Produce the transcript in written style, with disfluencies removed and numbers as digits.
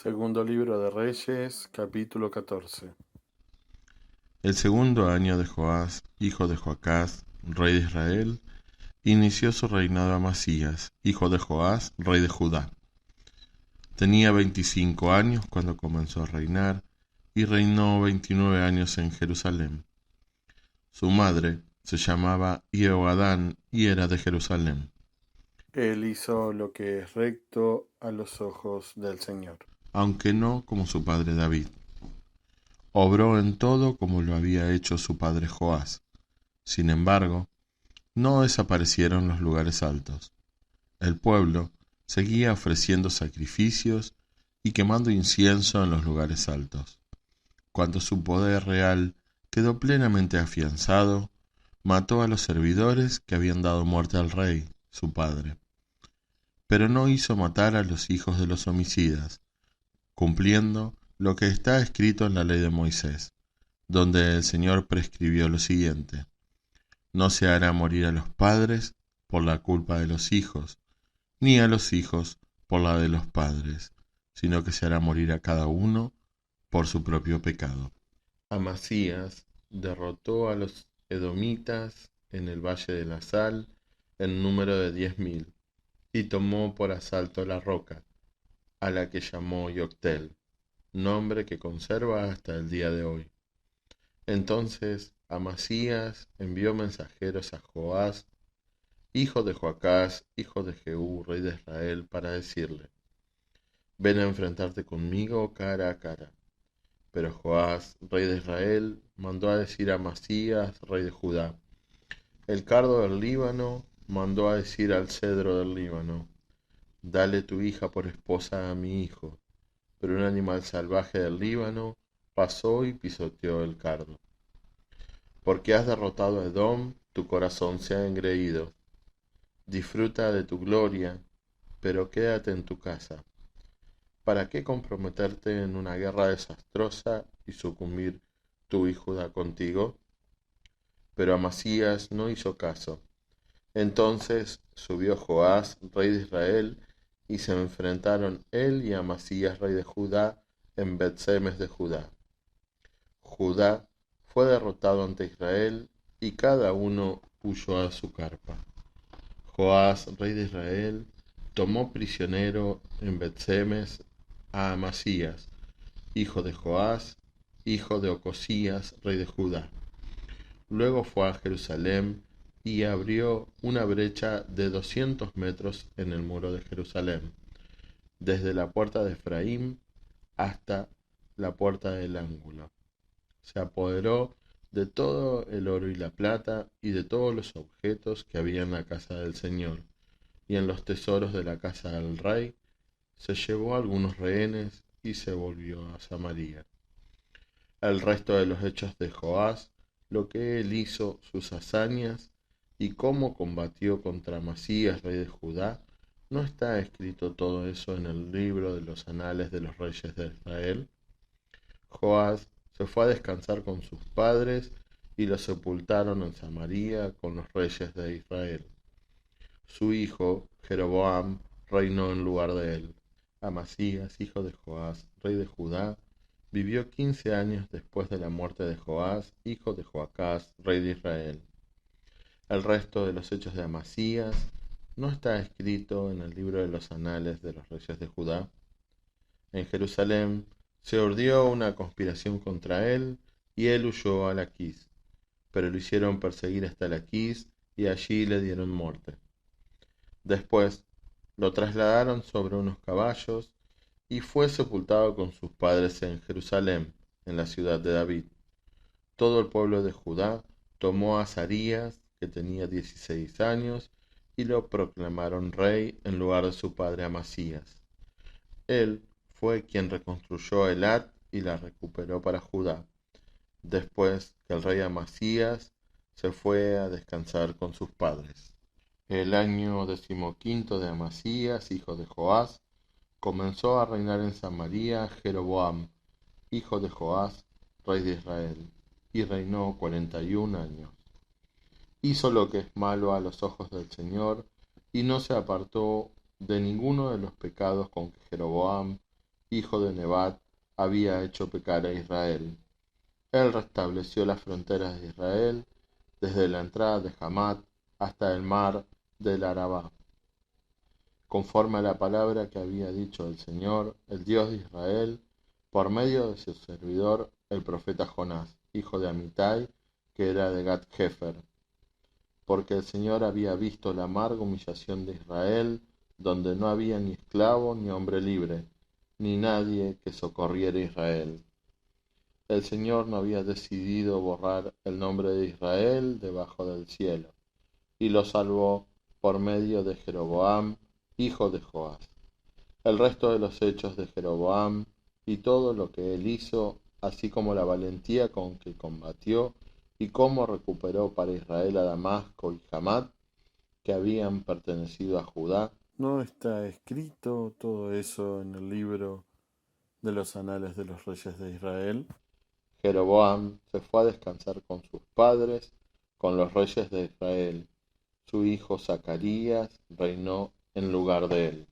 Segundo libro de Reyes, capítulo 14. El segundo año de Joás, hijo de Joacás, rey de Israel, inició su reinado Amasías, hijo de Joás, rey de Judá. Tenía 25 años cuando comenzó a reinar y reinó 29 años en Jerusalén. Su madre se llamaba Jehoadán y era de Jerusalén, Él hizo lo que es recto a los ojos del Señor. aunque no como su padre David. Obró en todo como lo había hecho su padre Joás. Sin embargo, no desaparecieron los lugares altos. El pueblo seguía ofreciendo sacrificios y quemando incienso en los lugares altos. Cuando su poder real quedó plenamente afianzado, mató a los servidores que habían dado muerte al rey, su padre. Pero no hizo matar a los hijos de los homicidas, cumpliendo lo que está escrito en la ley de Moisés, donde el Señor prescribió lo siguiente: no se hará morir a los padres por la culpa de los hijos, ni a los hijos por la de los padres, sino que se hará morir a cada uno por su propio pecado. Amasías derrotó a los edomitas en el valle de la Sal en número de 10.000, y tomó por asalto la roca, a la que llamó Yoctel, nombre que conserva hasta el día de hoy. Entonces Amasías envió mensajeros a Joás, hijo de Joacás, hijo de Jehú, rey de Israel, para decirle: ven a enfrentarte conmigo cara a cara. Pero Joás, rey de Israel, mandó a decir a Amasías, rey de Judá: el cardo del Líbano mandó a decir al cedro del Líbano: dale tu hija por esposa a mi hijo. Pero un animal salvaje del Líbano pasó y pisoteó el cardo. Porque has derrotado a Edom, tu corazón se ha engreído. Disfruta de tu gloria, pero quédate en tu casa. ¿Para qué comprometerte en una guerra desastrosa y sucumbir tú y Judá contigo? Pero Amasías no hizo caso. Entonces subió Joás, rey de Israel, y se enfrentaron él y Amasías, rey de Judá, en Bet-Semes de Judá. Judá fue derrotado ante Israel, y cada uno huyó a su carpa. Joás, rey de Israel, tomó prisionero en Bet-Semes a Amasías, hijo de Joás, hijo de Ocosías, rey de Judá. Luego fue a Jerusalén y abrió una brecha de 200 metros en el muro de Jerusalén, desde la puerta de Efraín hasta la puerta del ángulo. Se apoderó de todo el oro y la plata y de todos los objetos que había en la casa del Señor, y en los tesoros de la casa del rey. Se llevó algunos rehenes y se volvió a Samaria. El resto de los hechos de Joás, lo que él hizo, sus hazañas y cómo combatió contra Amasías, rey de Judá, ¿no está escrito todo eso en el libro de los anales de los reyes de Israel? Joás se fue a descansar con sus padres y lo sepultaron en Samaria con los reyes de Israel. Su hijo, Jeroboam, reinó en lugar de él. Amasías, hijo de Joás, rey de Judá, vivió 15 años después de la muerte de Joás, hijo de Joacás, rey de Israel. El resto de los hechos de Amasías no está escrito en el libro de los anales de los reyes de Judá. En Jerusalén se urdió una conspiración contra él y él huyó a Laquis, pero lo hicieron perseguir hasta Laquis y allí le dieron muerte. Después lo trasladaron sobre unos caballos y fue sepultado con sus padres en Jerusalén, en la ciudad de David. Todo el pueblo de Judá tomó a Azarías, que tenía 16 años, y lo proclamaron rey en lugar de su padre Amasías. Él fue quien reconstruyó Elat y la recuperó para Judá, después que el rey Amasías se fue a descansar con sus padres. El año 15 de Amasías, hijo de Joás, comenzó a reinar en Samaria Jeroboam, hijo de Joás, rey de Israel, y reinó 41 años. Hizo lo que es malo a los ojos del Señor, y no se apartó de ninguno de los pecados con que Jeroboam, hijo de Nebat, había hecho pecar a Israel. Él restableció las fronteras de Israel desde la entrada de Hamat hasta el mar del Arabá, conforme a la palabra que había dicho el Señor, el Dios de Israel, por medio de su servidor, el profeta Jonás, hijo de Amitai, que era de Gat-Hefer, porque el Señor había visto la amarga humillación de Israel, donde no había ni esclavo ni hombre libre, ni nadie que socorriera a Israel. El Señor no había decidido borrar el nombre de Israel debajo del cielo, y lo salvó por medio de Jeroboam, hijo de Joás. El resto de los hechos de Jeroboam y todo lo que él hizo, así como la valentía con que combatió y cómo recuperó para Israel a Damasco y Hamat, que habían pertenecido a Judá. ¿No está escrito todo eso en el libro de los anales de los reyes de Israel? Jeroboam se fue a descansar con sus padres, con los reyes de Israel. Su hijo Zacarías reinó en lugar de él.